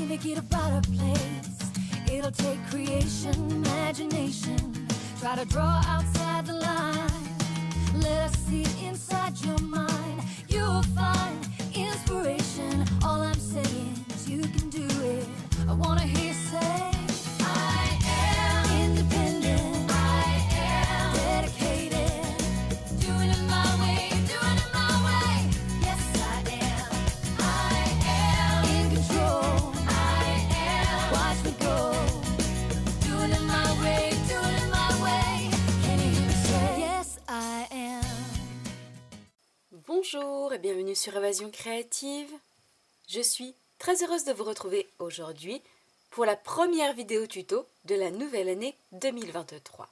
make it a better place. It'll take creation, imagination. Try to draw outside the line. Let us see inside your mind. You'll find inspiration. All I'm saying is you can do it. I wanna hear you say I am independent. I am dedicated. Doing it my way, doing it my way. Yes, I am. I am in control. I am. Watch me go. Doing it my way, doing it my way. Can you hear me say yes, I am? Bonjour et bienvenue sur Évasion Créative. Je suis très heureuse de vous retrouver aujourd'hui pour la première vidéo tuto de la nouvelle année 2023.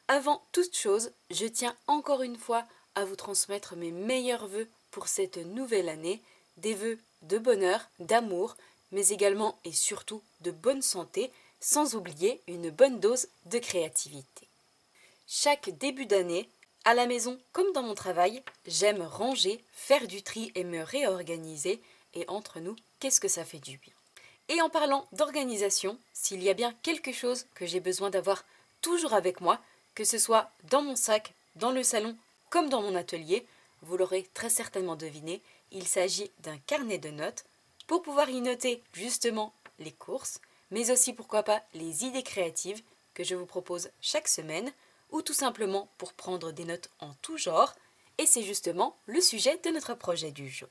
Avant toute chose, je tiens encore une fois à vous transmettre mes meilleurs vœux pour cette nouvelle année, des vœux de bonheur, d'amour, mais également et surtout de bonne santé, sans oublier une bonne dose de créativité. Chaque début d'année, à la maison comme dans mon travail, j'aime ranger, faire du tri et me réorganiser. Et entre nous, qu'est-ce que ça fait du bien? Et en parlant d'organisation, s'il y a bien quelque chose que j'ai besoin d'avoir toujours avec moi, que ce soit dans mon sac, dans le salon, comme dans mon atelier, vous l'aurez très certainement deviné, il s'agit d'un carnet de notes pour pouvoir y noter justement les courses, mais aussi pourquoi pas les idées créatives que je vous propose chaque semaine, ou tout simplement pour prendre des notes en tout genre, et c'est justement le sujet de notre projet du jour.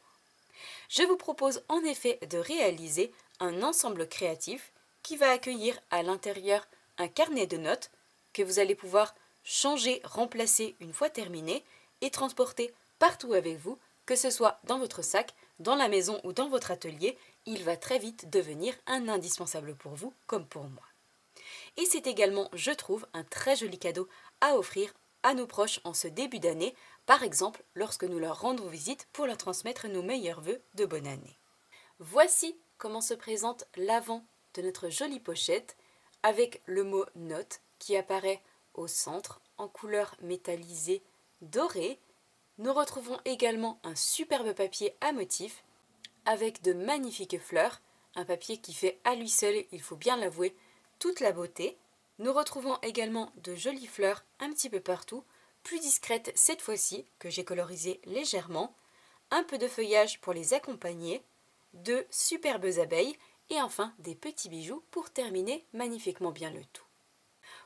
Je vous propose en effet de réaliser un ensemble créatif qui va accueillir à l'intérieur un carnet de notes que vous allez pouvoir changer, remplacer une fois terminé et transporter partout avec vous, que ce soit dans votre sac, dans la maison ou dans votre atelier, il va très vite devenir un indispensable pour vous comme pour moi. Et c'est également, je trouve, un très joli cadeau à offrir à nos proches en ce début d'année, par exemple lorsque nous leur rendons visite pour leur transmettre nos meilleurs vœux de bonne année. Voici comment se présente l'avant de notre jolie pochette avec le mot note qui apparaît au centre en couleur métallisée dorée. Nous retrouvons également un superbe papier à motif avec de magnifiques fleurs, un papier qui fait à lui seul, il faut bien l'avouer, toute la beauté. Nous retrouvons également de jolies fleurs un petit peu partout, plus discrètes cette fois-ci, que j'ai colorisées légèrement, un peu de feuillage pour les accompagner, de superbes abeilles et enfin des petits bijoux pour terminer magnifiquement bien le tout.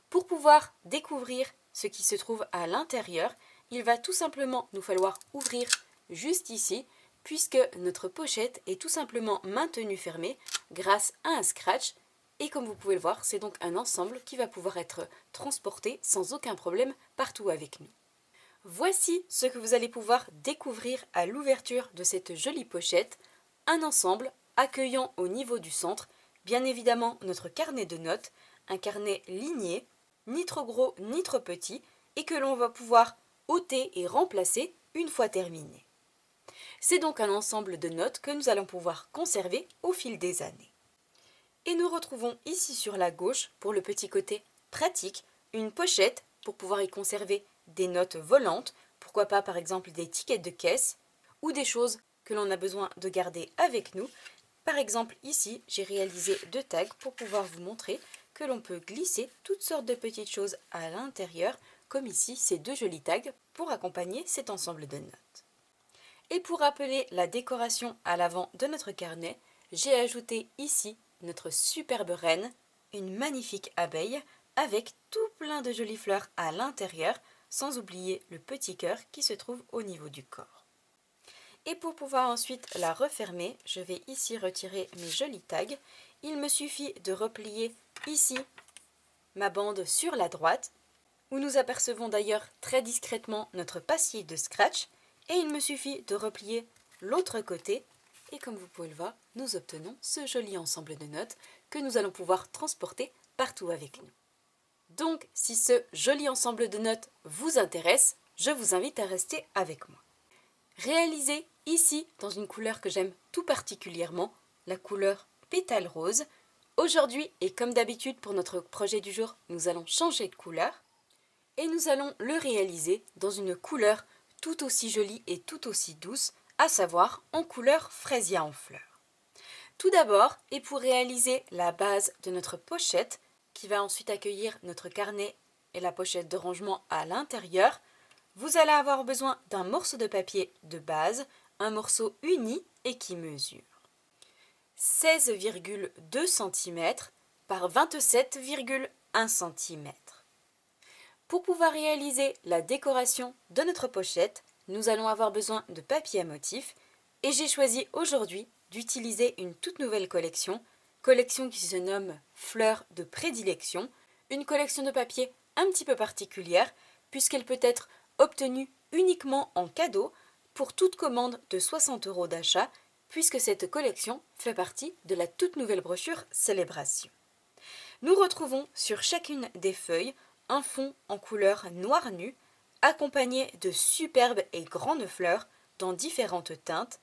Pour pouvoir découvrir ce qui se trouve à l'intérieur, il va tout simplement nous falloir ouvrir juste ici, puisque notre pochette est tout simplement maintenue fermée grâce à un scratch. Et comme vous pouvez le voir, c'est donc un ensemble qui va pouvoir être transporté sans aucun problème partout avec nous. Voici ce que vous allez pouvoir découvrir à l'ouverture de cette jolie pochette, un ensemble accueillant au niveau du centre, bien évidemment notre carnet de notes, un carnet ligné, ni trop gros ni trop petit, et que l'on va pouvoir ôter et remplacer une fois terminé. C'est donc un ensemble de notes que nous allons pouvoir conserver au fil des années. Et nous retrouvons ici sur la gauche, pour le petit côté pratique, une pochette pour pouvoir y conserver des notes volantes, pourquoi pas par exemple des tickets de caisse ou des choses que l'on a besoin de garder avec nous. Par exemple ici, j'ai réalisé 2 tags pour pouvoir vous montrer que l'on peut glisser toutes sortes de petites choses à l'intérieur, comme ici ces 2 jolis tags pour accompagner cet ensemble de notes. Et pour rappeler la décoration à l'avant de notre carnet, j'ai ajouté ici notre superbe reine, une magnifique abeille avec tout plein de jolies fleurs à l'intérieur, sans oublier le petit cœur qui se trouve au niveau du corps. Et pour pouvoir ensuite la refermer, je vais ici retirer mes jolis tags. Il me suffit de replier ici ma bande sur la droite, où nous apercevons d'ailleurs très discrètement notre papier de scratch, et il me suffit de replier l'autre côté. Et comme vous pouvez le voir, nous obtenons ce joli ensemble de notes que nous allons pouvoir transporter partout avec nous. Donc, si ce joli ensemble de notes vous intéresse, je vous invite à rester avec moi. Réalisé ici dans une couleur que j'aime tout particulièrement, la couleur pétale rose. Aujourd'hui, et comme d'habitude pour notre projet du jour, nous allons changer de couleur et nous allons le réaliser dans une couleur tout aussi jolie et tout aussi douce, à savoir en couleur fraisia en fleurs. Tout d'abord, et pour réaliser la base de notre pochette, qui va ensuite accueillir notre carnet et la pochette de rangement à l'intérieur, vous allez avoir besoin d'un morceau de papier de base, un morceau uni et qui mesure 16,2 cm par 27,1 cm. Pour pouvoir réaliser la décoration de notre pochette, nous allons avoir besoin de papier à motif et j'ai choisi aujourd'hui d'utiliser une toute nouvelle collection qui se nomme Fleurs de prédilection, une collection de papier un petit peu particulière puisqu'elle peut être obtenue uniquement en cadeau pour toute commande de 60 € d'achat puisque cette collection fait partie de la toute nouvelle brochure Célébration. Nous retrouvons sur chacune des feuilles un fond en couleur noir nu accompagné de superbes et grandes fleurs dans différentes teintes,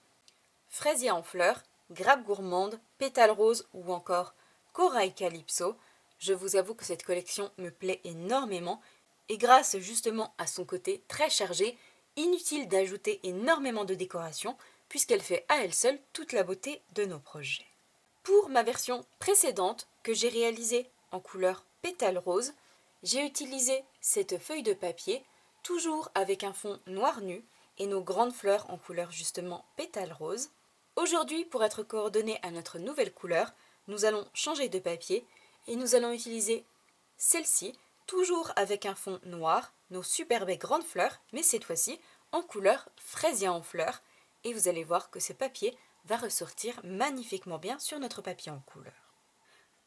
fraisier en fleurs, grappe gourmande, pétales roses ou encore corail calypso. Je vous avoue que cette collection me plaît énormément et grâce justement à son côté très chargé, inutile d'ajouter énormément de décoration puisqu'elle fait à elle seule toute la beauté de nos projets. Pour ma version précédente que j'ai réalisée en couleur pétale rose, j'ai utilisé cette feuille de papier toujours avec un fond noir nu et nos grandes fleurs en couleur justement pétale rose. Aujourd'hui, pour être coordonné à notre nouvelle couleur, nous allons changer de papier et nous allons utiliser celle-ci, toujours avec un fond noir, nos superbes et grandes fleurs, mais cette fois-ci en couleur fraisier en fleurs. Et vous allez voir que ce papier va ressortir magnifiquement bien sur notre papier en couleur.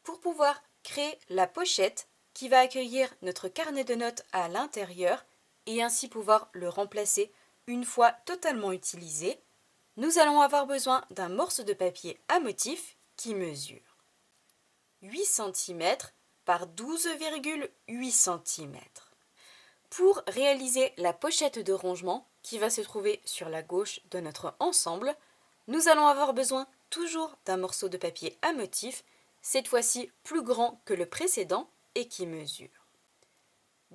Pour pouvoir créer la pochette qui va accueillir notre carnet de notes à l'intérieur et ainsi pouvoir le remplacer une fois totalement utilisé, nous allons avoir besoin d'un morceau de papier à motif qui mesure 8 cm par 12,8 cm. Pour réaliser la pochette de rangement qui va se trouver sur la gauche de notre ensemble, nous allons avoir besoin toujours d'un morceau de papier à motif, cette fois-ci plus grand que le précédent et qui mesure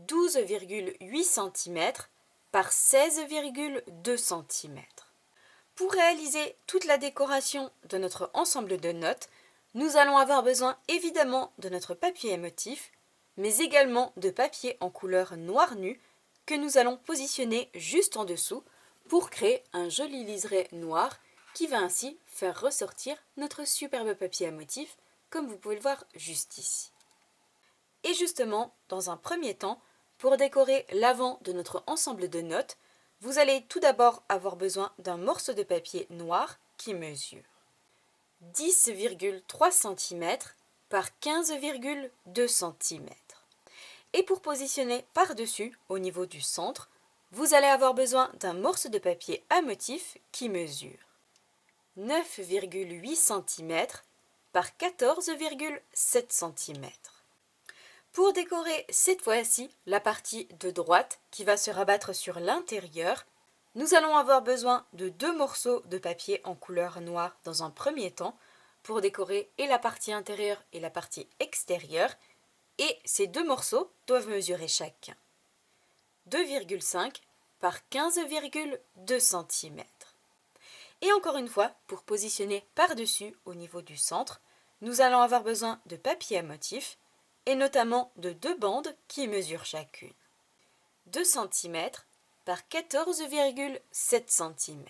12,8 cm par 16,2 cm. Pour réaliser toute la décoration de notre ensemble de notes, nous allons avoir besoin évidemment de notre papier à motif, mais également de papier en couleur noir nu que nous allons positionner juste en dessous pour créer un joli liseré noir qui va ainsi faire ressortir notre superbe papier à motif comme vous pouvez le voir juste ici. Et justement, dans un premier temps, pour décorer l'avant de notre ensemble de notes, vous allez tout d'abord avoir besoin d'un morceau de papier noir qui mesure 10,3 cm par 15,2 cm. Et pour positionner par-dessus, au niveau du centre, vous allez avoir besoin d'un morceau de papier à motif qui mesure 9,8 cm par 14,7 cm. Pour décorer cette fois-ci la partie de droite qui va se rabattre sur l'intérieur, nous allons avoir besoin de 2 morceaux de papier en couleur noire dans un premier temps pour décorer et la partie intérieure et la partie extérieure. Et ces 2 morceaux doivent mesurer chacun 2,5 par 15,2 cm. Et encore une fois, pour positionner par-dessus au niveau du centre, nous allons avoir besoin de papier à motif et notamment de 2 bandes qui mesurent chacune 2 cm par 14,7 cm.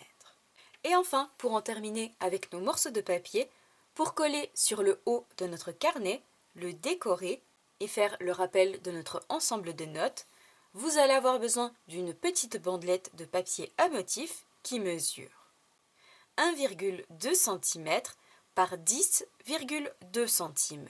Et enfin, pour en terminer avec nos morceaux de papier, pour coller sur le haut de notre carnet, le décorer et faire le rappel de notre ensemble de notes, vous allez avoir besoin d'une petite bandelette de papier à motif qui mesure 1,2 cm par 10,2 cm.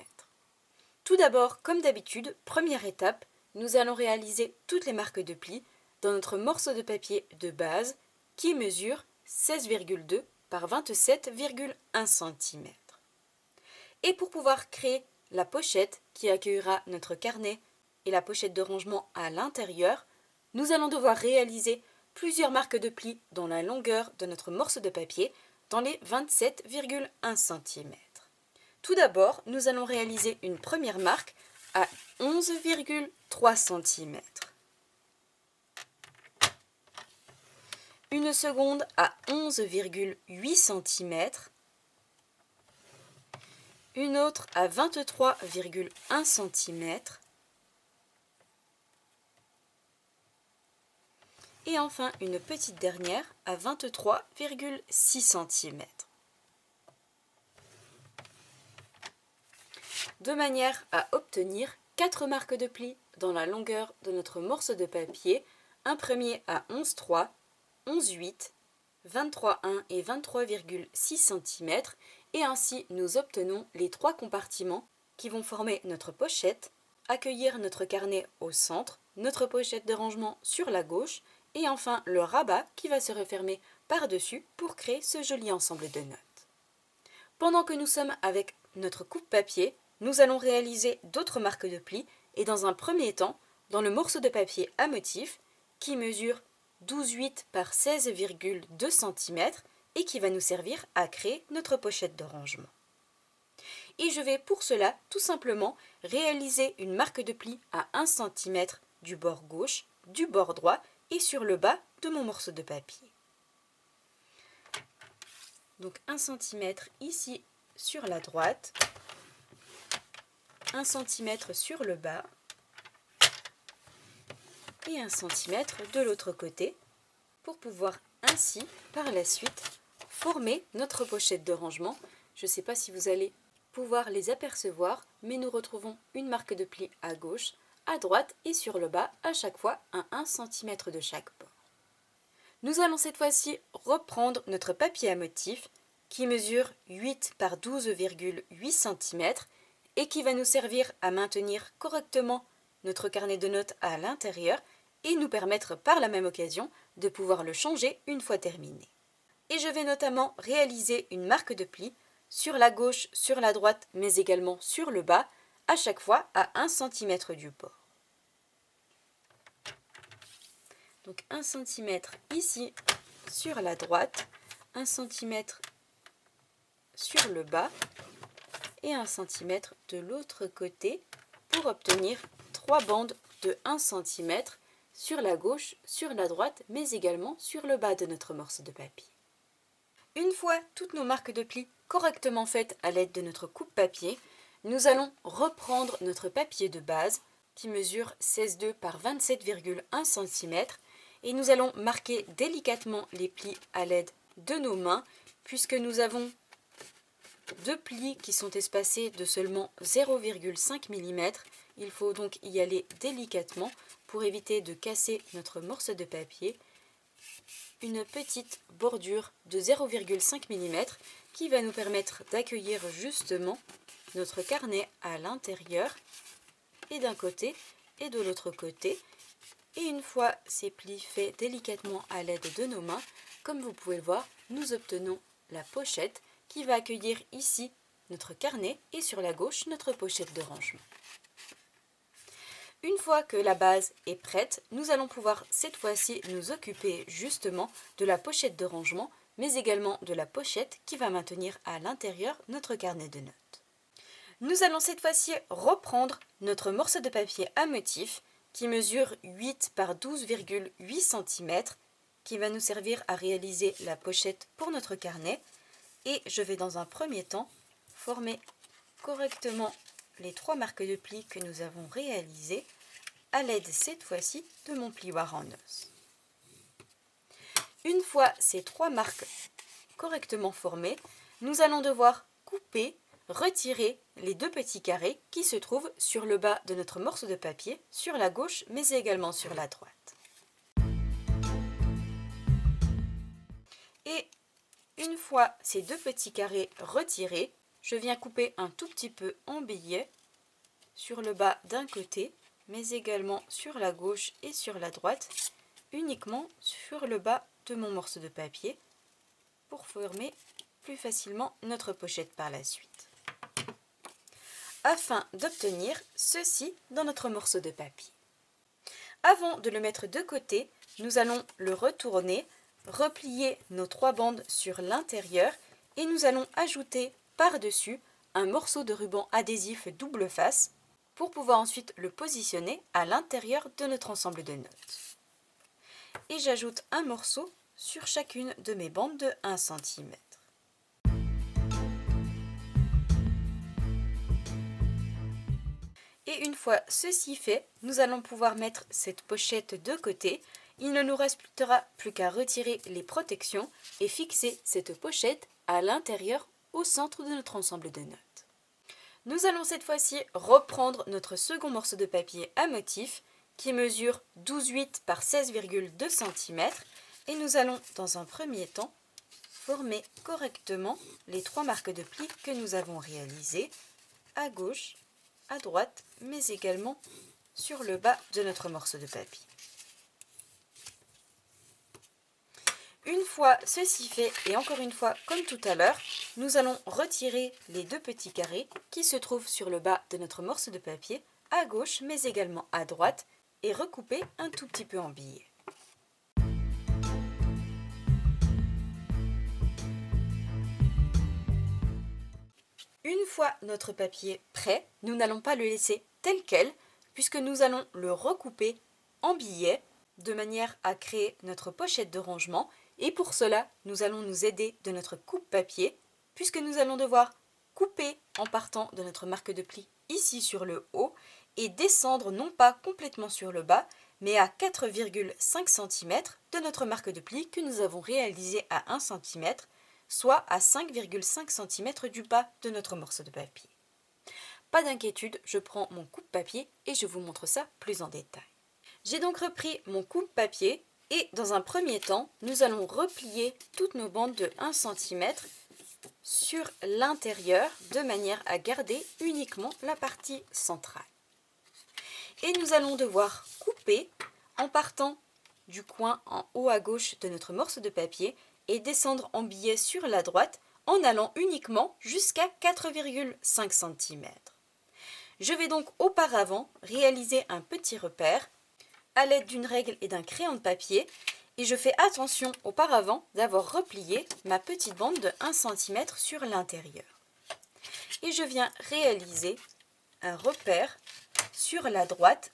Tout d'abord, comme d'habitude, première étape, nous allons réaliser toutes les marques de plis dans notre morceau de papier de base qui mesure 16,2 par 27,1 cm. Et pour pouvoir créer la pochette qui accueillera notre carnet et la pochette de rangement à l'intérieur, nous allons devoir réaliser plusieurs marques de plis dans la longueur de notre morceau de papier dans les 27,1 cm. Tout d'abord, nous allons réaliser une première marque à 11,3 cm. Une seconde à 11,8 cm une autre à 23,1 cm et enfin une petite dernière à 23,6 cm. De manière à obtenir 4 marques de plis dans la longueur de notre morceau de papier, un premier à 11,3, 11,8, 23,1 et 23,6 cm, et ainsi nous obtenons les 3 compartiments qui vont former notre pochette, accueillir notre carnet au centre, notre pochette de rangement sur la gauche, et enfin le rabat qui va se refermer par-dessus pour créer ce joli ensemble de notes. Pendant que nous sommes avec notre coupe-papier, nous allons réaliser d'autres marques de plis et dans un premier temps, dans le morceau de papier à motif qui mesure 12,8 par 16,2 cm et qui va nous servir à créer notre pochette de rangement. Et je vais pour cela tout simplement réaliser une marque de pli à 1 cm du bord gauche, du bord droit et sur le bas de mon morceau de papier. Donc 1 cm ici sur la droite, 1 cm sur le bas et 1 cm de l'autre côté pour pouvoir ainsi par la suite former notre pochette de rangement. Je ne sais pas si vous allez pouvoir les apercevoir, mais nous retrouvons une marque de pli à gauche, à droite et sur le bas, à chaque fois à 1 cm de chaque bord. Nous allons cette fois-ci reprendre notre papier à motif qui mesure 8 par 12,8 cm et qui va nous servir à maintenir correctement notre carnet de notes à l'intérieur et nous permettre par la même occasion de pouvoir le changer une fois terminé. Et je vais notamment réaliser une marque de pli sur la gauche, sur la droite, mais également sur le bas, à chaque fois à 1 cm du bord. Donc 1 cm ici sur la droite, 1 cm sur le bas et 1 cm de l'autre côté pour obtenir 3 bandes de 1 cm sur la gauche, sur la droite, mais également sur le bas de notre morceau de papier. Une fois toutes nos marques de plis correctement faites à l'aide de notre coupe-papier, nous allons reprendre notre papier de base qui mesure 16,2 par 27,1 cm et nous allons marquer délicatement les plis à l'aide de nos mains puisque nous avons 2 plis qui sont espacés de seulement 0,5 mm. Il faut donc y aller délicatement pour éviter de casser notre morceau de papier. Une petite bordure de 0,5 mm qui va nous permettre d'accueillir justement notre carnet à l'intérieur et d'un côté et de l'autre côté. Et une fois ces plis faits délicatement à l'aide de nos mains, comme vous pouvez le voir, nous obtenons la pochette qui va accueillir ici notre carnet et sur la gauche notre pochette de rangement. Une fois que la base est prête, nous allons pouvoir cette fois-ci nous occuper justement de la pochette de rangement, mais également de la pochette qui va maintenir à l'intérieur notre carnet de notes. Nous allons cette fois-ci reprendre notre morceau de papier à motif qui mesure 8 par 12,8 cm, qui va nous servir à réaliser la pochette pour notre carnet. Et je vais dans un premier temps former correctement les 3 marques de plis que nous avons réalisées à l'aide cette fois-ci de mon plioir en os. Une fois ces 3 marques correctement formées, nous allons devoir couper, retirer les 2 petits carrés qui se trouvent sur le bas de notre morceau de papier, sur la gauche mais également sur la droite. Et une fois ces 2 petits carrés retirés, je viens couper un tout petit peu en billet sur le bas d'un côté, mais également sur la gauche et sur la droite, uniquement sur le bas de mon morceau de papier, pour former plus facilement notre pochette par la suite. Afin d'obtenir ceci dans notre morceau de papier. Avant de le mettre de côté, nous allons le retourner, replier nos 3 bandes sur l'intérieur et nous allons ajouter par-dessus un morceau de ruban adhésif double face pour pouvoir ensuite le positionner à l'intérieur de notre ensemble de notes. Et j'ajoute un morceau sur chacune de mes bandes de 1 cm. Et une fois ceci fait, nous allons pouvoir mettre cette pochette de côté. Il ne nous restera plus qu'à retirer les protections et fixer cette pochette à l'intérieur au centre de notre ensemble de notes. Nous allons cette fois-ci reprendre notre second morceau de papier à motif qui mesure 12,8 par 16,2 cm et nous allons dans un premier temps former correctement les 3 marques de plis que nous avons réalisées à gauche, à droite, mais également sur le bas de notre morceau de papier. Une fois ceci fait, et encore une fois comme tout à l'heure, nous allons retirer les 2 petits carrés qui se trouvent sur le bas de notre morceau de papier, à gauche mais également à droite, et recouper un tout petit peu en billets. Une fois notre papier prêt, nous n'allons pas le laisser tel quel, puisque nous allons le recouper en billets, de manière à créer notre pochette de rangement. Et pour cela, nous allons nous aider de notre coupe-papier, puisque nous allons devoir couper en partant de notre marque de pli ici sur le haut, et descendre non pas complètement sur le bas, mais à 4,5 cm de notre marque de pli que nous avons réalisée à 1 cm, soit à 5,5 cm du bas de notre morceau de papier. Pas d'inquiétude, je prends mon coupe-papier et je vous montre ça plus en détail. J'ai donc repris mon coupe-papier et dans un premier temps, nous allons replier toutes nos bandes de 1 cm sur l'intérieur de manière à garder uniquement la partie centrale. Et nous allons devoir couper en partant du coin en haut à gauche de notre morceau de papier et descendre en biais sur la droite en allant uniquement jusqu'à 4,5 cm. Je vais donc auparavant réaliser un petit repère à l'aide d'une règle et d'un crayon de papier et je fais attention auparavant d'avoir replié ma petite bande de 1 cm sur l'intérieur. Et je viens réaliser un repère sur la droite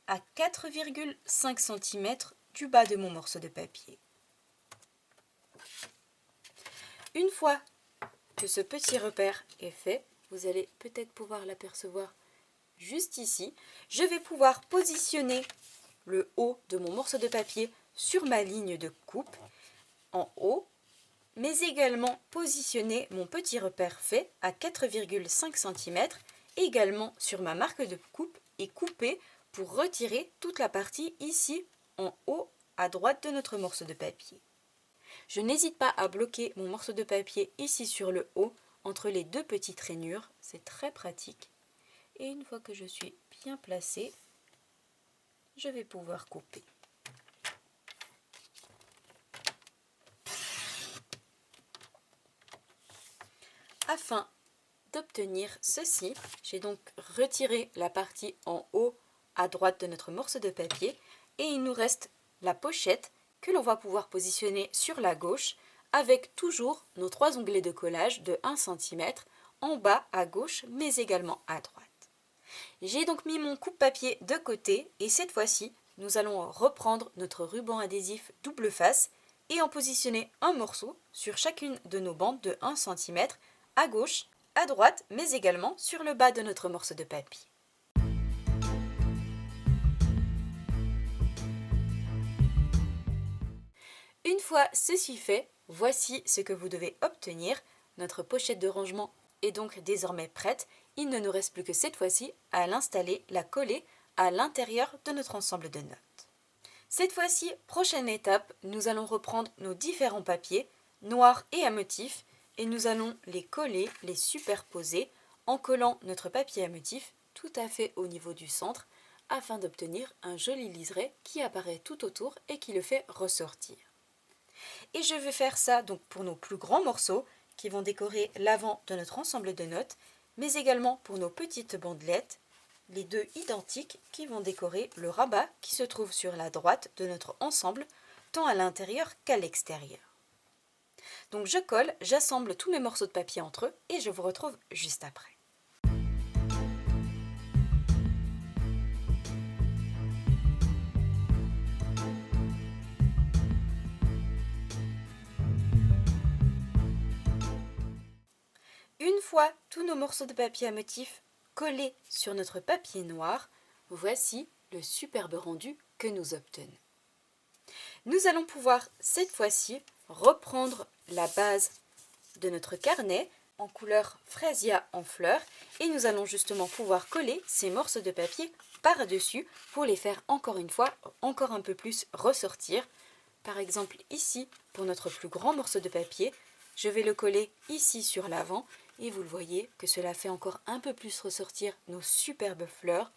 à 4,5 cm du bas de mon morceau de papier. Une fois que ce petit repère est fait, vous allez peut-être pouvoir l'apercevoir juste ici, je vais pouvoir positionner le haut de mon morceau de papier sur ma ligne de coupe en haut, mais également positionner mon petit repère fait à 4,5 cm également sur ma marque de coupe et couper pour retirer toute la partie ici en haut à droite de notre morceau de papier. Je n'hésite pas à bloquer mon morceau de papier ici sur le haut entre les 2 petites rainures, c'est très pratique. Et une fois que je suis bien placée, je vais pouvoir couper. Afin d'obtenir ceci, j'ai donc retiré la partie en haut à droite de notre morceau de papier et il nous reste la pochette que l'on va pouvoir positionner sur la gauche avec toujours nos 3 onglets de collage de 1 cm en bas à gauche mais également à droite. J'ai donc mis mon coupe-papier de côté et cette fois-ci, nous allons reprendre notre ruban adhésif double face et en positionner un morceau sur chacune de nos bandes de 1 cm à gauche, à droite, mais également sur le bas de notre morceau de papier. Une fois ceci fait, voici ce que vous devez obtenir. Notre pochette de rangement est donc désormais prête. Il ne nous reste plus que cette fois-ci à l'installer, la coller à l'intérieur de notre ensemble de notes. Cette fois-ci, prochaine étape, nous allons reprendre nos différents papiers, noirs et à motif, et nous allons les coller, les superposer en collant notre papier à motif tout à fait au niveau du centre afin d'obtenir un joli liseré qui apparaît tout autour et qui le fait ressortir. Et je vais faire ça donc pour nos plus grands morceaux qui vont décorer l'avant de notre ensemble de notes, mais également pour nos petites bandelettes, les 2 identiques qui vont décorer le rabat qui se trouve sur la droite de notre ensemble, tant à l'intérieur qu'à l'extérieur. Donc je colle, j'assemble tous mes morceaux de papier entre eux et je vous retrouve juste après. Une fois tous nos morceaux de papier à motif collé sur notre papier noir, voici le superbe rendu que nous obtenons. Nous allons pouvoir cette fois-ci reprendre la base de notre carnet en couleur Freesia en fleurs et nous allons justement pouvoir coller ces morceaux de papier par-dessus pour les faire encore une fois encore un peu plus ressortir. Par exemple ici, pour notre plus grand morceau de papier, je vais le coller ici sur l'avant et vous le voyez que cela fait encore un peu plus ressortir nos superbes fleurs.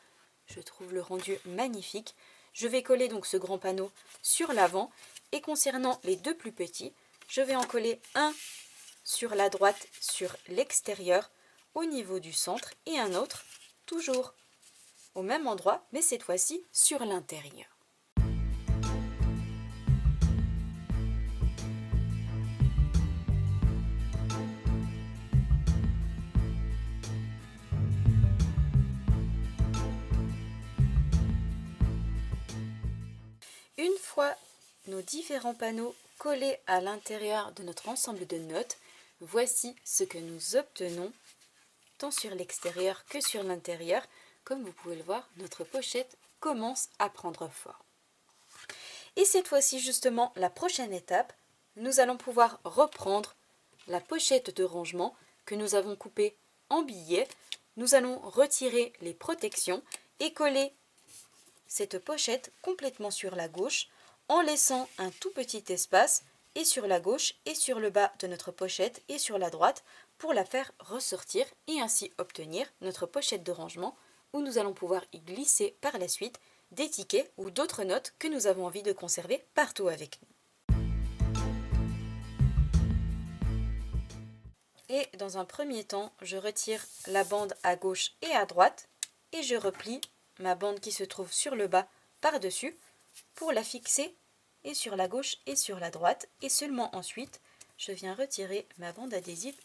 Je trouve le rendu magnifique. Je vais coller donc ce grand panneau sur l'avant et concernant les deux plus petits, je vais en coller un sur la droite sur l'extérieur au niveau du centre et un autre toujours au même endroit mais cette fois-ci sur l'intérieur. Une fois nos différents panneaux collés à l'intérieur de notre ensemble de notes, voici ce que nous obtenons tant sur l'extérieur que sur l'intérieur. Comme vous pouvez le voir, notre pochette commence à prendre forme. Et cette fois-ci justement, la prochaine étape, nous allons pouvoir reprendre la pochette de rangement que nous avons coupée en billets. Nous allons retirer les protections et coller cette pochette complètement sur la gauche en laissant un tout petit espace et sur la gauche et sur le bas de notre pochette et sur la droite pour la faire ressortir et ainsi obtenir notre pochette de rangement où nous allons pouvoir y glisser par la suite des tickets ou d'autres notes que nous avons envie de conserver partout avec nous. Et dans un premier temps, je retire la bande à gauche et à droite et je replie ma bande qui se trouve sur le bas par-dessus pour la fixer et sur la gauche et sur la droite et seulement ensuite je viens retirer ma bande adhésive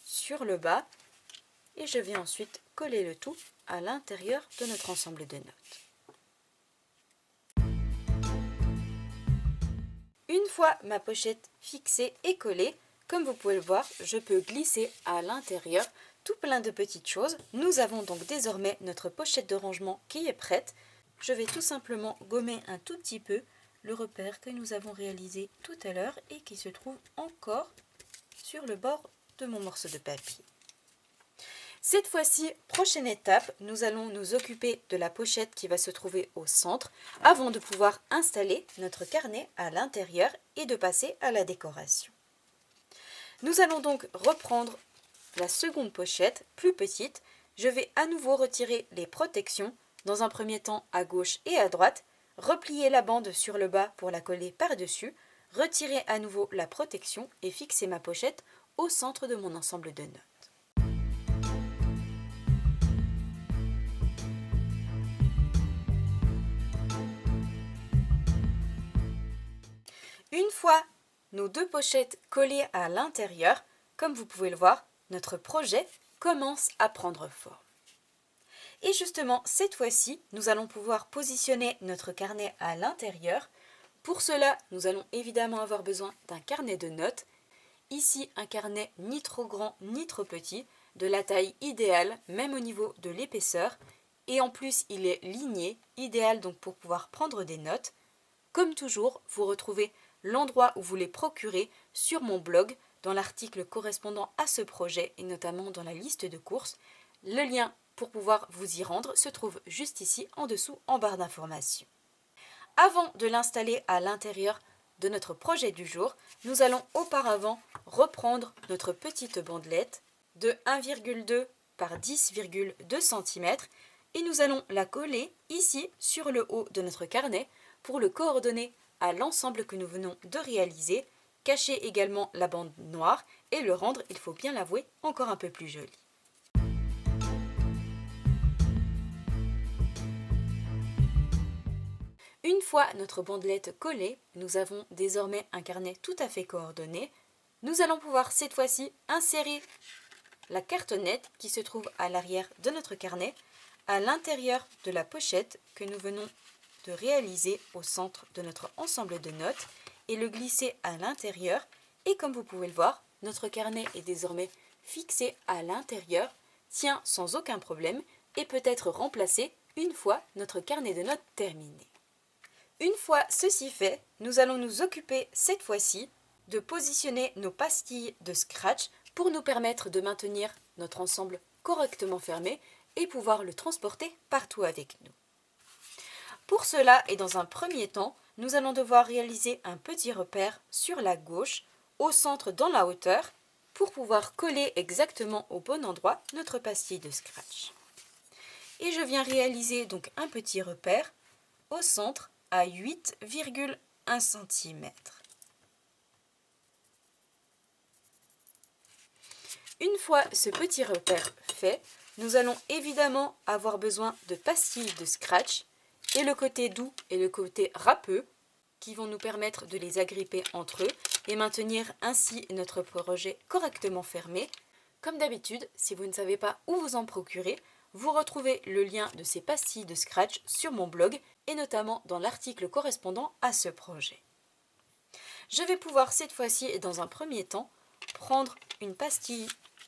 sur le bas et je vais ensuite coller le tout à l'intérieur de notre ensemble de notes. Une fois ma pochette fixée et collée, comme vous pouvez le voir, je peux glisser à l'intérieur tout plein de petites choses. Nous avons donc désormais notre pochette de rangement qui est prête. Je vais tout simplement gommer un tout petit peu le repère que nous avons réalisé tout à l'heure et qui se trouve encore sur le bord de mon morceau de papier. Cette fois-ci, prochaine étape, nous allons nous occuper de la pochette qui va se trouver au centre avant de pouvoir installer notre carnet à l'intérieur et de passer à la décoration. Nous allons donc reprendre la seconde pochette, plus petite. Je vais à nouveau retirer les protections, dans un premier temps à gauche et à droite, replier la bande sur le bas pour la coller par-dessus, retirer à nouveau la protection et fixer ma pochette au centre de mon ensemble de notes. Une fois nos deux pochettes collées à l'intérieur, comme vous pouvez le voir, notre projet commence à prendre forme. Et justement, cette fois-ci, nous allons pouvoir positionner notre carnet à l'intérieur. Pour cela, nous allons évidemment avoir besoin d'un carnet de notes. Ici, un carnet ni trop grand ni trop petit, de la taille idéale, même au niveau de l'épaisseur. Et en plus, il est ligné, idéal donc pour pouvoir prendre des notes. Comme toujours, vous retrouvez l'endroit où vous les procurez sur mon blog, dans l'article correspondant à ce projet et notamment dans la liste de courses. Le lien pour pouvoir vous y rendre se trouve juste ici en dessous en barre d'informations. Avant de l'installer à l'intérieur de notre projet du jour, nous allons auparavant reprendre notre petite bandelette de 1,2 par 10,2 cm et nous allons la coller ici sur le haut de notre carnet pour le coordonner à l'ensemble que nous venons de réaliser, cacher également la bande noire et le rendre, il faut bien l'avouer, encore un peu plus joli. Une fois notre bandelette collée, nous avons désormais un carnet tout à fait coordonné. Nous allons pouvoir cette fois-ci insérer la cartonnette qui se trouve à l'arrière de notre carnet, à l'intérieur de la pochette que nous venons de réaliser au centre de notre ensemble de notes et le glisser à l'intérieur. Et comme vous pouvez le voir, notre carnet est désormais fixé à l'intérieur. tient sans aucun problème et peut être remplacé une fois notre carnet de notes terminé. Une fois ceci fait, nous allons nous occuper cette fois-ci de positionner nos pastilles de scratch pour nous permettre de maintenir notre ensemble correctement fermé et pouvoir le transporter partout avec nous. Pour cela et dans un premier temps, nous allons devoir réaliser un petit repère sur la gauche, au centre dans la hauteur, pour pouvoir coller exactement au bon endroit notre pastille de scratch. Et je viens réaliser donc un petit repère au centre à 8,1 cm. Une fois ce petit repère fait, nous allons évidemment avoir besoin de pastilles de scratch et le côté doux et le côté râpeux qui vont nous permettre de les agripper entre eux et maintenir ainsi notre projet correctement fermé. Comme d'habitude, si vous ne savez pas où vous en procurer, vous retrouvez le lien de ces pastilles de scratch sur mon blog et notamment dans l'article correspondant à ce projet. Je vais pouvoir cette fois-ci et dans un premier temps prendre une pastille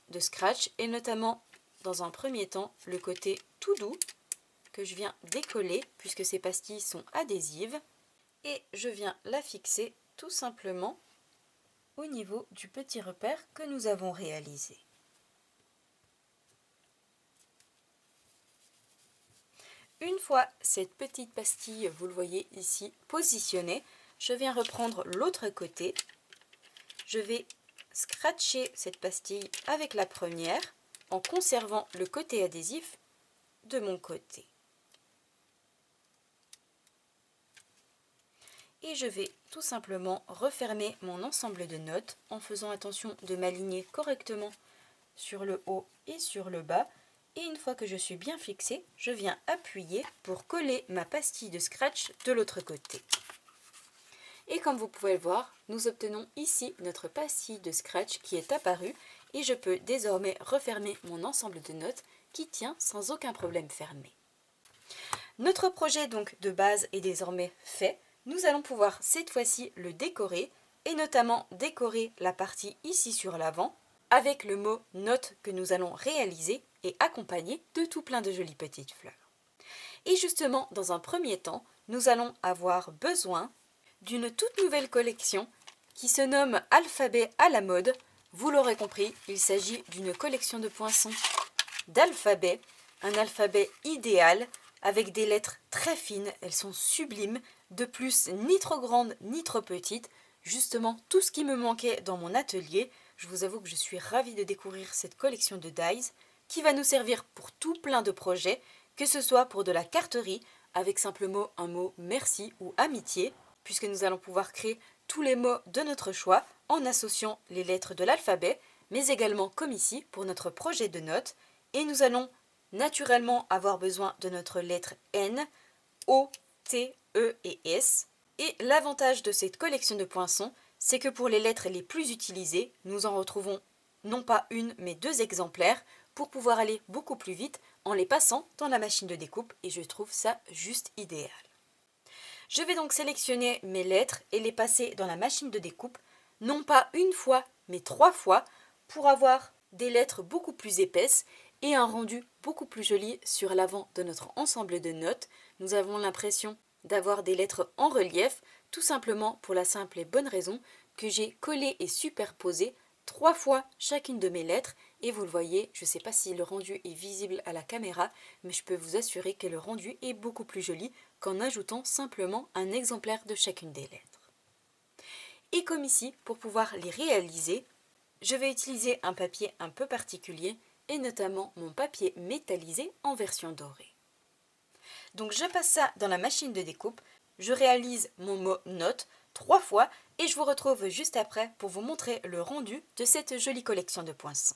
de scratch et notamment dans un premier temps le côté tout doux que je viens décoller puisque ces pastilles sont adhésives et je viens la fixer tout simplement au niveau du petit repère que nous avons réalisé. Une fois cette petite pastille, vous le voyez ici, positionnée, je viens reprendre l'autre côté. Je vais scratcher cette pastille avec la première en conservant le côté adhésif de mon côté. Et je vais tout simplement refermer mon ensemble de notes en faisant attention de m'aligner correctement sur le haut et sur le bas. Et une fois que je suis bien fixée, je viens appuyer pour coller ma pastille de scratch de l'autre côté. Et comme vous pouvez le voir, nous obtenons ici notre pastille de scratch qui est apparue et je peux désormais refermer mon ensemble de notes qui tient sans aucun problème fermé. Notre projet donc de base est désormais fait. Nous allons pouvoir cette fois-ci le décorer et notamment décorer la partie ici sur l'avant avec le mot note que nous allons réaliser et accompagner de tout plein de jolies petites fleurs. Et justement, dans un premier temps, nous allons avoir besoin d'une toute nouvelle collection qui se nomme Alphabet à la mode. Vous l'aurez compris, il s'agit d'une collection de poinçons d'alphabet, un alphabet idéal avec des lettres très fines, elles sont sublimes, de plus ni trop grandes ni trop petites, justement tout ce qui me manquait dans mon atelier. Je vous avoue que je suis ravie de découvrir cette collection de dies qui va nous servir pour tout plein de projets, que ce soit pour de la carterie avec simplement un mot merci ou amitié, puisque nous allons pouvoir créer tous les mots de notre choix en associant les lettres de l'alphabet, mais également comme ici pour notre projet de notes. Et nous allons naturellement avoir besoin de notre lettre N, O, T, E et S. Et l'avantage de cette collection de poinçons, c'est que pour les lettres les plus utilisées, nous en retrouvons non pas une, mais 2 exemplaires pour pouvoir aller beaucoup plus vite en les passant dans la machine de découpe et je trouve ça juste idéal. Je vais donc sélectionner mes lettres et les passer dans la machine de découpe, non pas une fois, mais 3 fois, pour avoir des lettres beaucoup plus épaisses et un rendu beaucoup plus joli sur l'avant de notre ensemble de notes. Nous avons l'impression d'avoir des lettres en relief, tout simplement pour la simple et bonne raison que j'ai collé et superposé 3 fois chacune de mes lettres et vous le voyez, je ne sais pas si le rendu est visible à la caméra, mais je peux vous assurer que le rendu est beaucoup plus joli qu'en ajoutant simplement un exemplaire de chacune des lettres. Et comme ici, pour pouvoir les réaliser, je vais utiliser un papier un peu particulier et notamment mon papier métallisé en version dorée. Donc je passe ça dans la machine de découpe, je réalise mon mot note 3 fois et je vous retrouve juste après pour vous montrer le rendu de cette jolie collection de poinçons.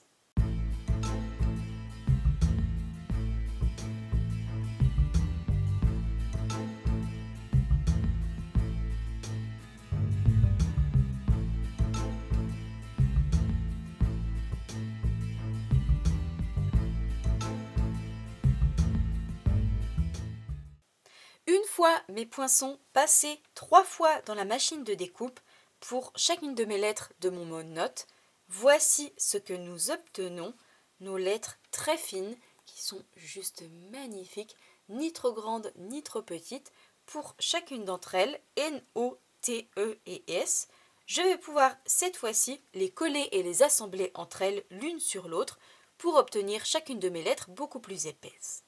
Une fois mes poinçons passés 3 fois dans la machine de découpe pour chacune de mes lettres de mon mot note, voici ce que nous obtenons, nos lettres très fines qui sont juste magnifiques, ni trop grandes ni trop petites. Pour chacune d'entre elles, N, O, T, E et S, je vais pouvoir cette fois-ci les coller et les assembler entre elles l'une sur l'autre pour obtenir chacune de mes lettres beaucoup plus épaisses.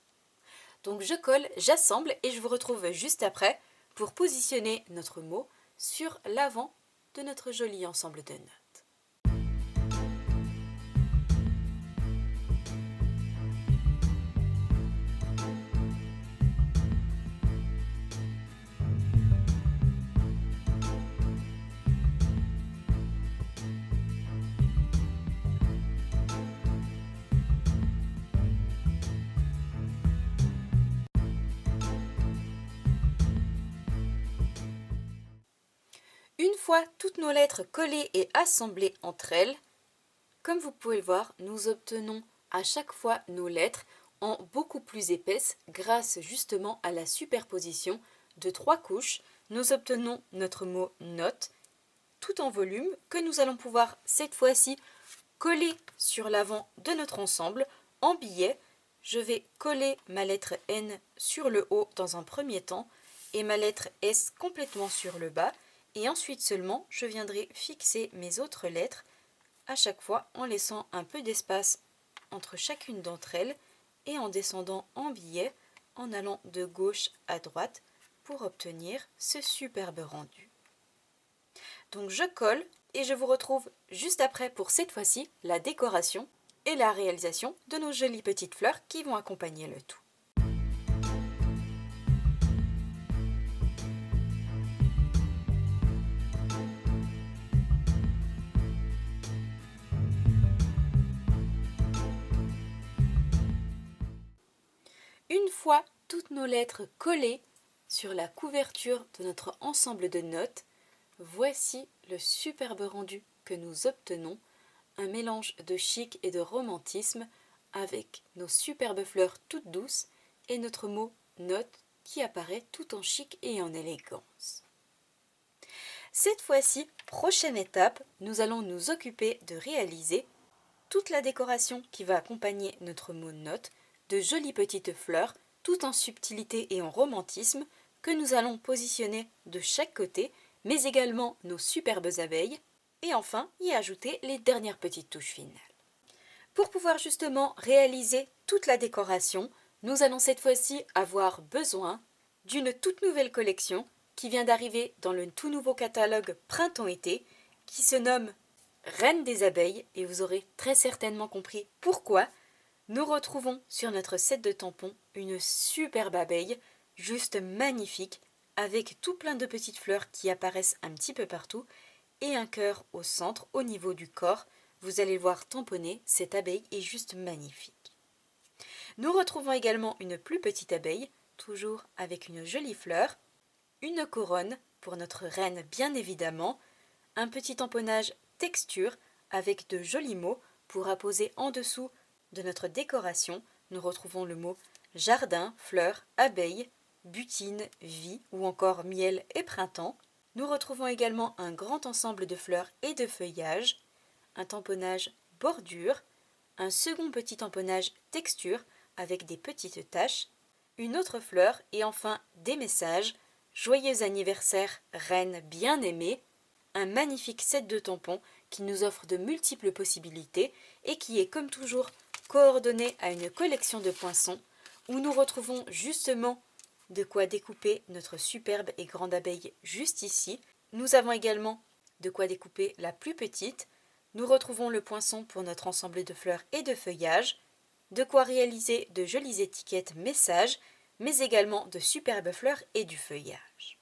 Donc je colle, j'assemble et je vous retrouve juste après pour positionner notre mot sur l'avant de notre joli ensemble de notes. Une fois toutes nos lettres collées et assemblées entre elles, comme vous pouvez le voir, nous obtenons à chaque fois nos lettres en beaucoup plus épaisses grâce justement à la superposition de 3 couches. Nous obtenons notre mot note tout en volume que nous allons pouvoir cette fois-ci coller sur l'avant de notre ensemble en billet. Je vais coller ma lettre N sur le haut dans un premier temps et ma lettre S complètement sur le bas. Et ensuite seulement, je viendrai fixer mes autres lettres à chaque fois en laissant un peu d'espace entre chacune d'entre elles et en descendant en billet en allant de gauche à droite pour obtenir ce superbe rendu. Donc je colle et je vous retrouve juste après pour cette fois-ci la décoration et la réalisation de nos jolies petites fleurs qui vont accompagner le tout. Une fois toutes nos lettres collées sur la couverture de notre ensemble de notes, voici le superbe rendu que nous obtenons, un mélange de chic et de romantisme avec nos superbes fleurs toutes douces et notre mot note qui apparaît tout en chic et en élégance. Cette fois-ci, prochaine étape, nous allons nous occuper de réaliser toute la décoration qui va accompagner notre mot note, de jolies petites fleurs, tout en subtilité et en romantisme, que nous allons positionner de chaque côté, mais également nos superbes abeilles, et enfin y ajouter les dernières petites touches finales. Pour pouvoir justement réaliser toute la décoration, nous allons cette fois-ci avoir besoin d'une toute nouvelle collection qui vient d'arriver dans le tout nouveau catalogue Printemps-été, qui se nomme Reine des abeilles, et vous aurez très certainement compris pourquoi. Nous retrouvons sur notre set de tampons une superbe abeille, juste magnifique, avec tout plein de petites fleurs qui apparaissent un petit peu partout, et un cœur au centre, au niveau du corps. Vous allez le voir tamponner, cette abeille est juste magnifique. Nous retrouvons également une plus petite abeille, toujours avec une jolie fleur, une couronne pour notre reine bien évidemment, un petit tamponnage texture avec de jolis mots pour apposer en dessous de notre décoration. Nous retrouvons le mot jardin, fleurs, abeilles, butine, vie ou encore miel et printemps. Nous retrouvons également un grand ensemble de fleurs et de feuillages, un tamponnage bordure, un second petit tamponnage texture avec des petites taches, une autre fleur et enfin des messages. Joyeux anniversaire, reine bien-aimée, un magnifique set de tampons qui nous offre de multiples possibilités et qui est comme toujours coordonné à une collection de poinçons où nous retrouvons justement de quoi découper notre superbe et grande abeille juste ici. Nous avons également de quoi découper la plus petite. Nous retrouvons le poinçon pour notre ensemble de fleurs et de feuillages, de quoi réaliser de jolies étiquettes messages, mais également de superbes fleurs et du feuillage.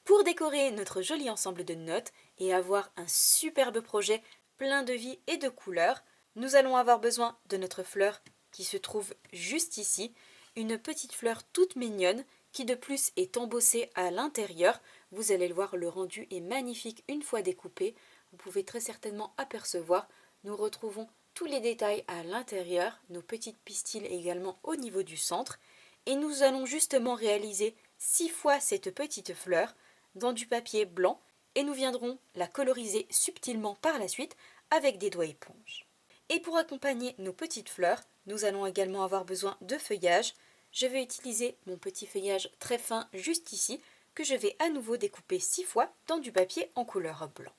Pour décorer notre joli ensemble de notes et avoir un superbe projet plein de vie et de couleurs, nous allons avoir besoin de notre fleur qui se trouve juste ici, une petite fleur toute mignonne qui de plus est embossée à l'intérieur. Vous allez le voir, le rendu est magnifique une fois découpé. Vous pouvez très certainement apercevoir, nous retrouvons tous les détails à l'intérieur, nos petites pistils également au niveau du centre. Et nous allons justement réaliser 6 fois cette petite fleur dans du papier blanc et nous viendrons la coloriser subtilement par la suite avec des doigts éponges. Et pour accompagner nos petites fleurs, nous allons également avoir besoin de feuillage. Je vais utiliser mon petit feuillage très fin juste ici, que je vais à nouveau découper 6 fois dans du papier en couleur blanc.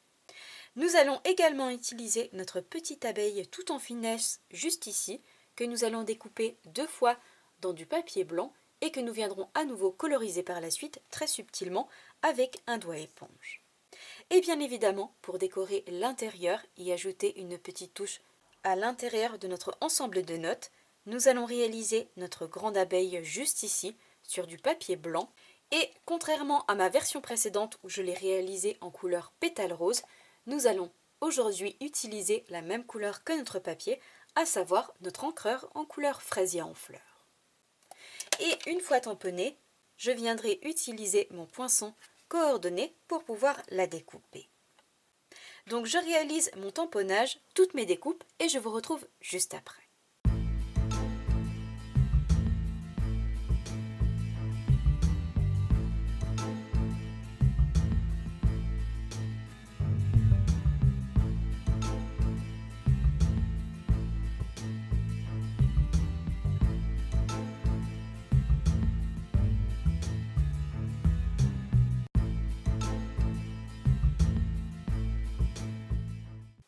Nous allons également utiliser notre petite abeille tout en finesse juste ici, que nous allons découper 2 fois dans du papier blanc et que nous viendrons à nouveau coloriser par la suite très subtilement avec un doigt éponge. Et bien évidemment, pour décorer l'intérieur et ajouter une petite touche à l'intérieur de notre ensemble de notes, nous allons réaliser notre grande abeille juste ici, sur du papier blanc. Et contrairement à ma version précédente où je l'ai réalisée en couleur pétale rose, nous allons aujourd'hui utiliser la même couleur que notre papier, à savoir notre encreur en couleur fraisier en fleurs. Et une fois tamponnée, je viendrai utiliser mon poinçon coordonné pour pouvoir la découper. Donc je réalise mon tamponnage, toutes mes découpes et je vous retrouve juste après.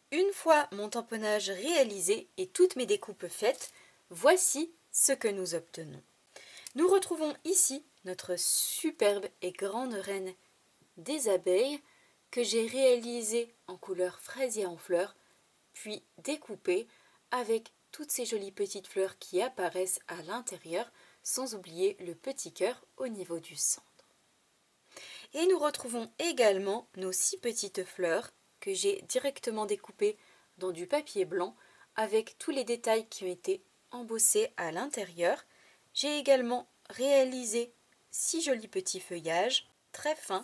Une fois mon tamponnage réalisé et toutes mes découpes faites, voici ce que nous obtenons. Nous retrouvons ici notre superbe et grande reine des abeilles que j'ai réalisée en couleur fraisier en fleurs, puis découpée avec toutes ces jolies petites fleurs qui apparaissent à l'intérieur, sans oublier le petit cœur au niveau du centre. Et nous retrouvons également nos 6 petites fleurs que j'ai directement découpées dans du papier blanc avec tous les détails qui ont été embossés à l'intérieur. J'ai également réalisé 6 jolis petits feuillages très fins,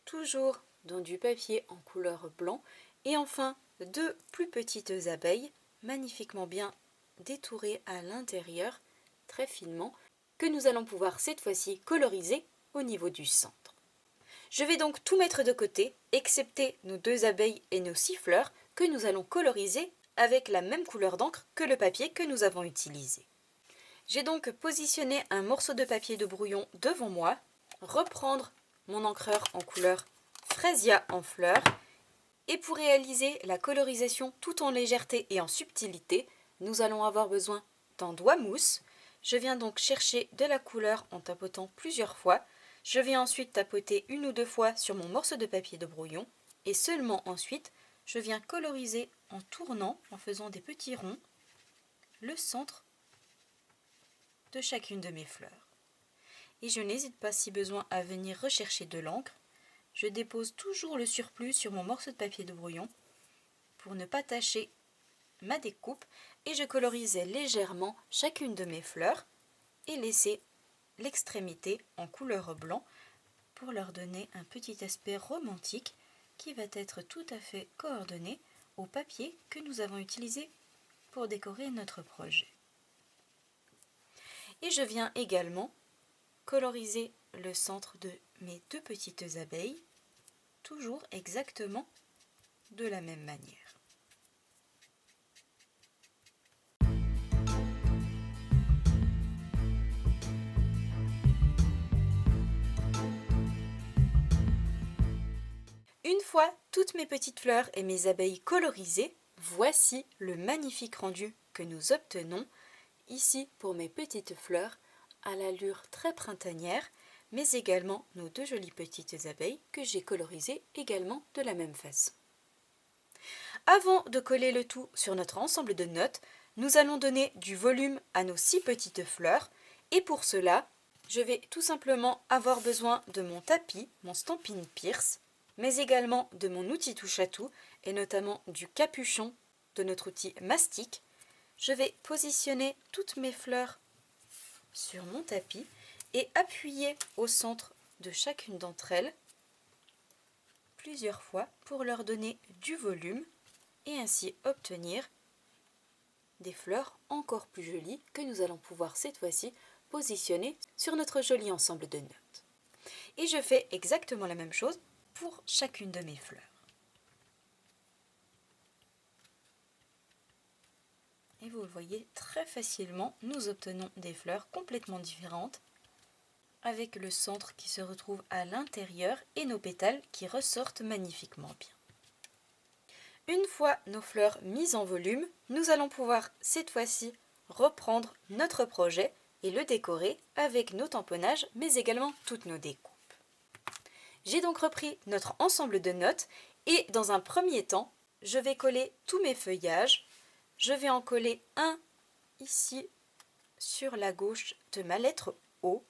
toujours dans du papier en couleur blanc, et enfin 2 plus petites abeilles magnifiquement bien détourées à l'intérieur très finement que nous allons pouvoir cette fois-ci coloriser au niveau du centre. Je vais donc tout mettre de côté, excepté nos 2 abeilles et nos 6 fleurs que nous allons coloriser avec la même couleur d'encre que le papier que nous avons utilisé. J'ai donc positionné un morceau de papier de brouillon devant moi, reprendre mon encreur en couleur fraisia en fleurs, et pour réaliser la colorisation tout en légèreté et en subtilité, nous allons avoir besoin d'un doigt mousse. Je viens donc chercher de la couleur en tapotant plusieurs fois. Je vais ensuite tapoter 1 ou 2 fois sur mon morceau de papier de brouillon et seulement ensuite, je viens coloriser en tournant, en faisant des petits ronds, le centre de chacune de mes fleurs. Et je n'hésite pas si besoin à venir rechercher de l'encre. Je dépose toujours le surplus sur mon morceau de papier de brouillon pour ne pas tacher ma découpe et je colorisais légèrement chacune de mes fleurs et laisser l'extrémité en couleur blanc pour leur donner un petit aspect romantique qui va être tout à fait coordonné au papier que nous avons utilisé pour décorer notre projet. Et je viens également coloriser le centre de mes 2 petites abeilles, toujours exactement de la même manière. Une fois toutes mes petites fleurs et mes abeilles colorisées, voici le magnifique rendu que nous obtenons ici pour mes petites fleurs à l'allure très printanière, mais également nos 2 jolies petites abeilles que j'ai colorisées également de la même façon. Avant de coller le tout sur notre ensemble de notes, nous allons donner du volume à nos 6 petites fleurs et pour cela, je vais tout simplement avoir besoin de mon tapis, mon Stampin' Pierce, mais également de mon outil touche à tout et notamment du capuchon de notre outil mastic. Je vais positionner toutes mes fleurs sur mon tapis et appuyer au centre de chacune d'entre elles plusieurs fois pour leur donner du volume et ainsi obtenir des fleurs encore plus jolies que nous allons pouvoir cette fois-ci positionner sur notre joli ensemble de notes. Et je fais exactement la même chose pour chacune de mes fleurs. Et vous le voyez très facilement, nous obtenons des fleurs complètement différentes avec le centre qui se retrouve à l'intérieur et nos pétales qui ressortent magnifiquement bien. Une fois nos fleurs mises en volume, nous allons pouvoir cette fois-ci reprendre notre projet et le décorer avec nos tamponnages mais également toutes nos découpes. J'ai donc repris notre ensemble de notes et dans un premier temps, je vais coller tous mes feuillages. Je vais en coller un ici sur la gauche de ma lettre O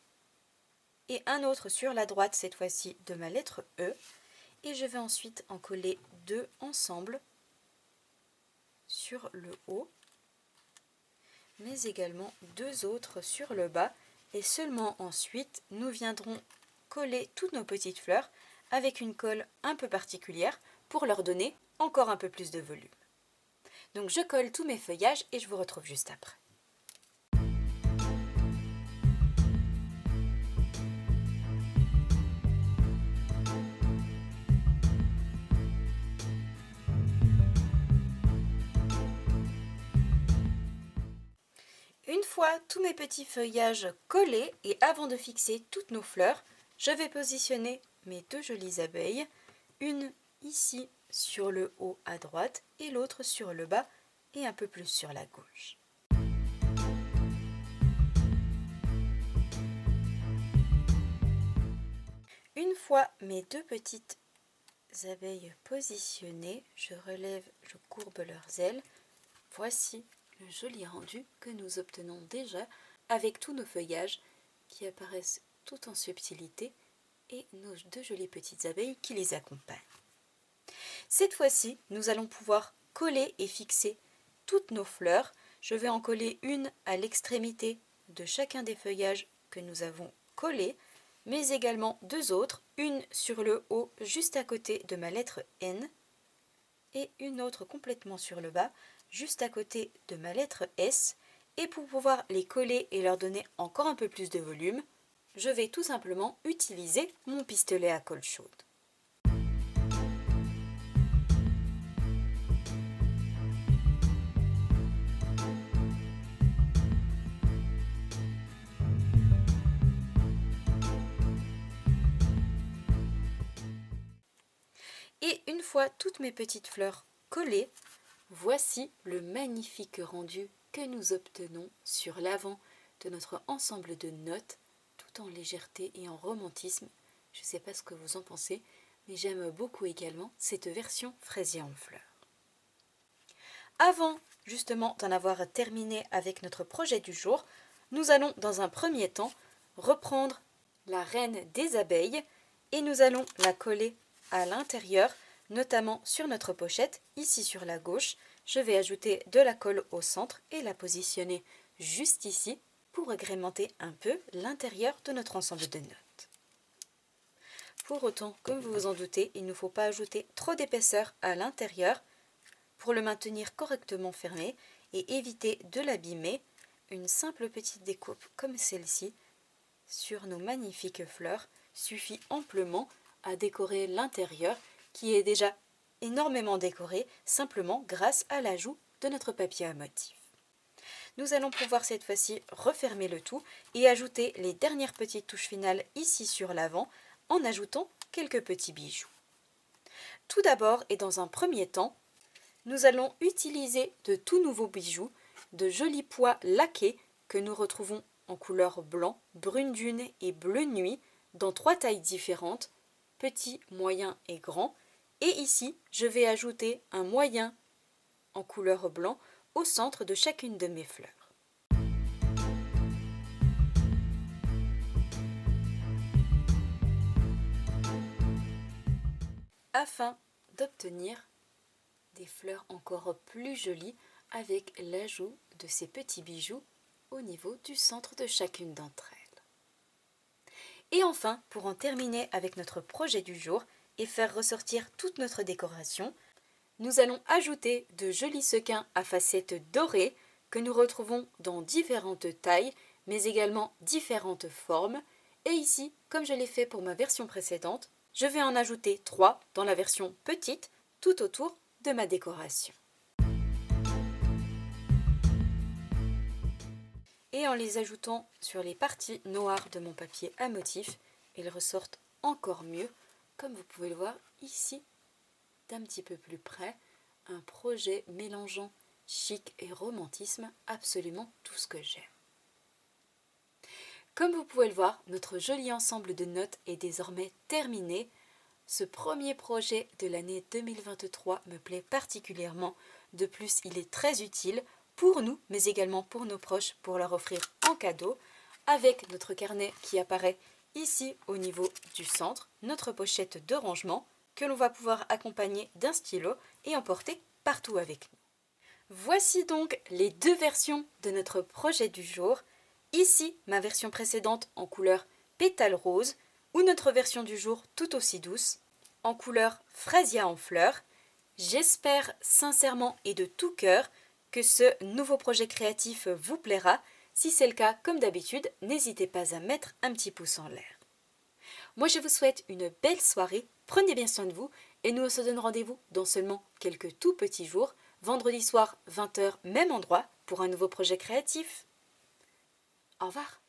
et un autre sur la droite cette fois-ci de ma lettre E. Et je vais ensuite en coller deux ensemble sur le haut, mais également deux autres sur le bas. Et seulement ensuite, nous viendrons coller toutes nos petites fleurs avec une colle un peu particulière pour leur donner encore un peu plus de volume. Donc je colle tous mes feuillages et je vous retrouve juste après. Une fois tous mes petits feuillages collés et avant de fixer toutes nos fleurs, je vais positionner mes deux jolies abeilles, une ici sur le haut à droite et l'autre sur le bas et un peu plus sur la gauche. Une fois mes deux petites abeilles positionnées, je relève, je courbe leurs ailes. Voici le joli rendu que nous obtenons déjà avec tous nos feuillages qui apparaissent tout en subtilité et nos deux jolies petites abeilles qui les accompagnent. Cette fois-ci, nous allons pouvoir coller et fixer toutes nos fleurs. Je vais en coller une à l'extrémité de chacun des feuillages que nous avons collés, mais également deux autres, une sur le haut juste à côté de ma lettre N et une autre complètement sur le bas, juste à côté de ma lettre S. Et pour pouvoir les coller et leur donner encore un peu plus de volume, je vais tout simplement utiliser mon pistolet à colle chaude. Et une fois toutes mes petites fleurs collées, voici le magnifique rendu que nous obtenons sur l'avant de notre ensemble de notes, tout en légèreté et en romantisme. Je ne sais pas ce que vous en pensez, mais j'aime beaucoup également cette version fraisier en fleurs. Avant justement d'en avoir terminé avec notre projet du jour, nous allons dans un premier temps reprendre la reine des abeilles et nous allons la coller à l'intérieur, notamment sur notre pochette, ici sur la gauche. Je vais ajouter de la colle au centre et la positionner juste ici pour agrémenter un peu l'intérieur de notre ensemble de notes. Pour autant, comme vous vous en doutez, il ne faut pas ajouter trop d'épaisseur à l'intérieur pour le maintenir correctement fermé et éviter de l'abîmer. Une simple petite découpe comme celle-ci sur nos magnifiques fleurs suffit amplement à décorer l'intérieur qui est déjà énormément décoré simplement grâce à l'ajout de notre papier à motif. Nous allons pouvoir cette fois-ci refermer le tout et ajouter les dernières petites touches finales ici sur l'avant en ajoutant quelques petits bijoux. Tout d'abord et dans un premier temps, nous allons utiliser de tout nouveaux bijoux, de jolis pois laqués que nous retrouvons en couleur blanc, brune dune et bleu nuit dans 3 tailles différentes, petit, moyen et grand. Et ici, je vais ajouter un moyen en couleur blanc au centre de chacune de mes fleurs. Afin d'obtenir des fleurs encore plus jolies avec l'ajout de ces petits bijoux au niveau du centre de chacune d'entre elles. Et enfin, pour en terminer avec notre projet du jour et faire ressortir toute notre décoration, nous allons ajouter de jolis sequins à facettes dorées que nous retrouvons dans différentes tailles, mais également différentes formes. Et ici, comme je l'ai fait pour ma version précédente, je vais en ajouter 3 dans la version petite, tout autour de ma décoration. et en les ajoutant sur les parties noires de mon papier à motifs, ils ressortent encore mieux, comme vous pouvez le voir ici, d'un petit peu plus près, un projet mélangeant chic et romantisme, absolument tout ce que j'aime. Comme vous pouvez le voir, notre joli ensemble de notes est désormais terminé. Ce premier projet de l'année 2023 me plaît particulièrement. De plus, il est très utile pour nous, mais également pour nos proches, pour leur offrir en cadeau, avec notre carnet qui apparaît ici au niveau du centre, notre pochette de rangement, que l'on va pouvoir accompagner d'un stylo et emporter partout avec nous. Voici donc les deux versions de notre projet du jour. Ici, ma version précédente en couleur pétale rose, ou notre version du jour tout aussi douce, en couleur fraisia en fleurs. J'espère sincèrement et de tout cœur que ce nouveau projet créatif vous plaira. Si c'est le cas, comme d'habitude, n'hésitez pas à mettre un petit pouce en l'air. Moi, je vous souhaite une belle soirée, prenez bien soin de vous, et nous on se donne rendez-vous dans seulement quelques tout petits jours, vendredi soir 20 h, même endroit, pour un nouveau projet créatif. Au revoir.